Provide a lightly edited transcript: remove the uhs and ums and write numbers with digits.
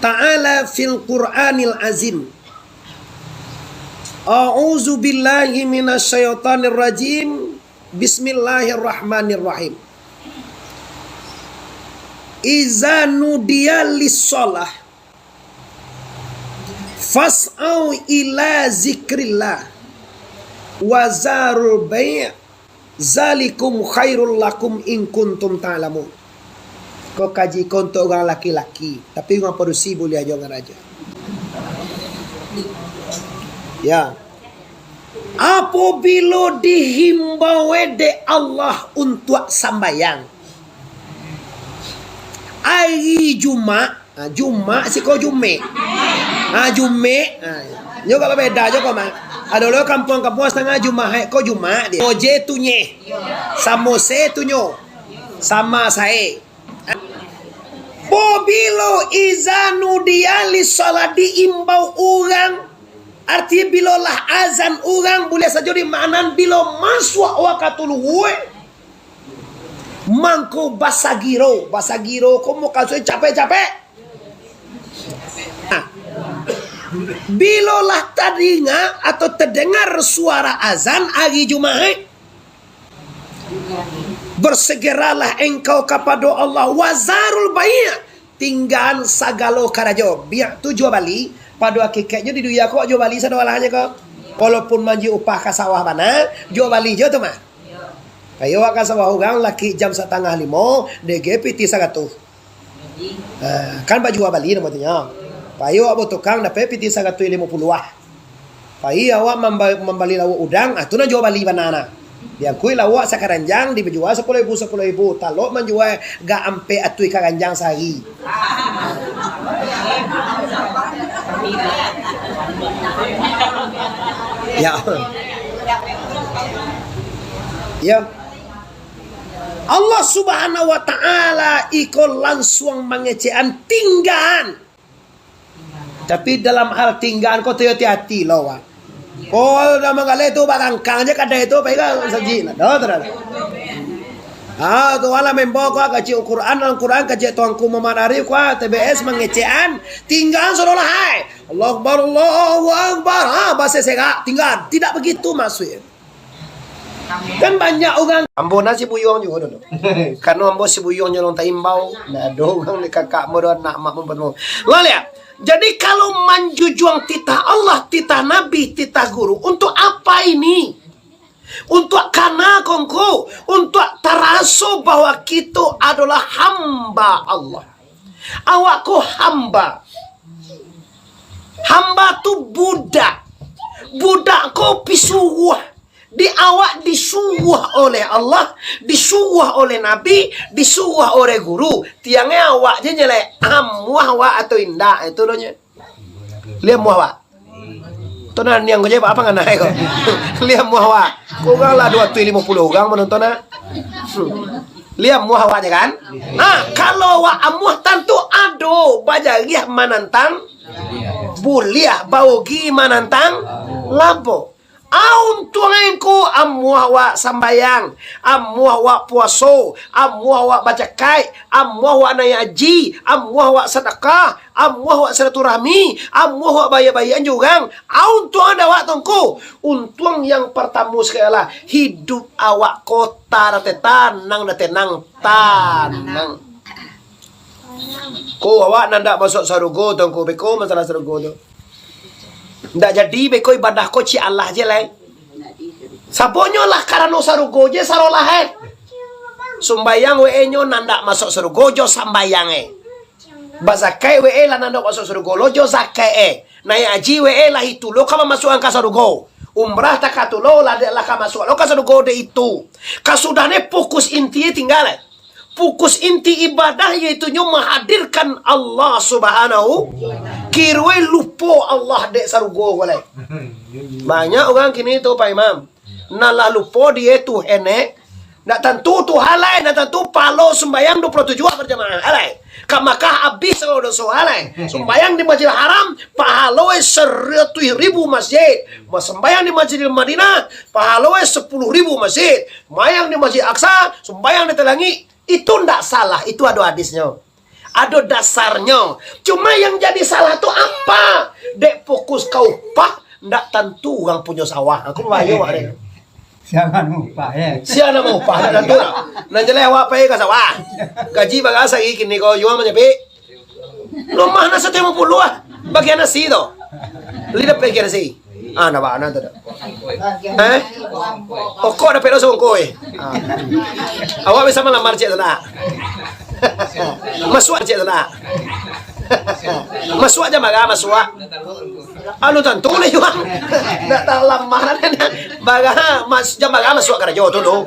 ta'ala fil Qur'anil azim. A'udzu billahi minasyaitonir rajim. Bismillahirrahmanirrahim. Iza nudiya lis-shalah fas'au ila zikrillah wa zarul bai' zalikum khairul lakum in kuntum ta'lamun. Kau kaji kau untuk orang laki-laki, tapi orang perusi boleh aja orang raja. Ya. Apabila dihimbau de Allah untuk sambayang hari Jumat, Jumat si kau Jumat, Jumat, nyo kau beda je kau mah. Ada lo kampung-kampung setengah Jumat, kau Jumat dia. Oje tu nye, sama se tu nyo, sama saya. Bobilo izanu dia li salat diimbau orang. Artinya bila lah azan orang boleh saja dimaknan bila masuk wakatul huwe. Mangko basagiro kamu kasih capek-capek. Nah, bila lah teringat atau terdengar suara azan hari Jumat, bersegeralah engkau kepada Allah wazarul bai', tinggal segala karajo. Biar tu jual bali. Pada hakikatnya di dunia kok jual bali sadawalahnya kok. Walaupun manji upah ke sawah mana, jual bali je tu mah. Ayo ke sawah orang laki jam 4:30, DG piti 100. Kan baju jual bali namanya. Payo abo tukang dapat piti 150 ah. Pai awak membali lauk udang, tu na jual bali banana. Yang kui lawak sakaranjang dijual 10.000 talok menjual gak ampe atui karanjang sehari. Ya. Ya. Allah Subhanahu wa taala ikut langsung mengecean tinggahan. Tapi dalam hal tinggahan kau hati-hati lawan. Oh, dah mengalir tu barangkang je kadang itu pegang saji. Dah terus. Tu wala membawa kau kaji Al-Quran kaji tuanku Muhammad Arif kau TBS mengecean tinggal seolah hai. Allahu Akbar, Allahu Akbar. Bahasa segak tinggal. Tidak begitu maksudnya. Kan banyak orang ambo nasi buyong juga dulu. Karena ambo si buyong nyolong taimbau. Nah, orang ni kakak mo nak mak mo. Lihat. Jadi kalau menjujuang titah Allah, titah Nabi, titah guru, untuk apa ini? Untuk karena kongko, untuk teraso bahwa kita adalah hamba Allah. Awakku hamba. Hamba tu budak. Budak ko pisuwah. Di awak disuruh oleh Allah, disuruh oleh Nabi, disuruh oleh guru. Tiangnya awak je nyelek muah awak atau indah itu donya. Lihat muah awak. Tu nan yang kerja apa ngana kau? Lihat muah awak. Kau orang lah 250 orang menonton ah. Lihat muah awaknya kan? Nah, kalau awak muah tentu ado bajariah manantang buliah baugi manantang lampo. Aun tuangku amuah wa sambayang, amuah wa puaso, amuah wa baca kai, amuah wa nayaji, amuah wa sedekah, amuah wa silaturahmi, amuah wa bayar-bayaran juga. Aun tuang ada wa tongku. Untung yang pertama sekali lah hidup awak kota rate tanang tanang. Ko awak nanda masuk sarugo tongku beko masalah sarugo tu. Ndak jadi beko ibadah ko ci Allah je lai. Saponyo lah karena sarugo je sarolah Sumbayang we nyo nanda masuk sarugo jo sambayange. Bazakai we lah nanda masuk sarugo lo jo zakai Nai aji we lah itu lo kama masuk angka sarugo. Umrah takatulo lah de lah kama masuk lo ka sarugo de itu. Kasudahnya fokus inti tinggal. Fokus inti ibadah yaitu menghadirkan Allah Subhanahu kirwe lupo Allah dek sarugo walai. Banyak orang kini tu Pak Imam. Nalah lupo dia tu enek. Nak tentu tu halai, nak tentu palo sembayang 27 berjamaah halai. Kamakah habis kalau dosa halai. Sembayang di Masjidil Haram pahaloi 100.000 masjid. Sembayang di Masjidil Madinah pahaloi 10.000 masjid. Sembayang di Masjid Aqsa, sembayang di Telangi. Itu ndak salah, itu ada hadisnya. Ada dasarnya. Cuma yang jadi salah tuh apa? Dek fokus kau upah, ndak tentu orang punya sawah. Aku bayo ada. Jangan lupa ya. Siapa mau upah ndak tentu. Nanjale awak pe ka sawah. Gaji bagasa ikin ni ko yuang menyepi. Rumah na 70 ah. Bagian nasi to. Lida pe kira si. Ana ba ana to. Oko na pero sa ko eh. Awak bisa melamar cek na. Masuk cek na. Masuk aja maga masuk. Anu tentu le yuang. Ndak tahu lamaran baga mas jam maga masuk kerja tu do.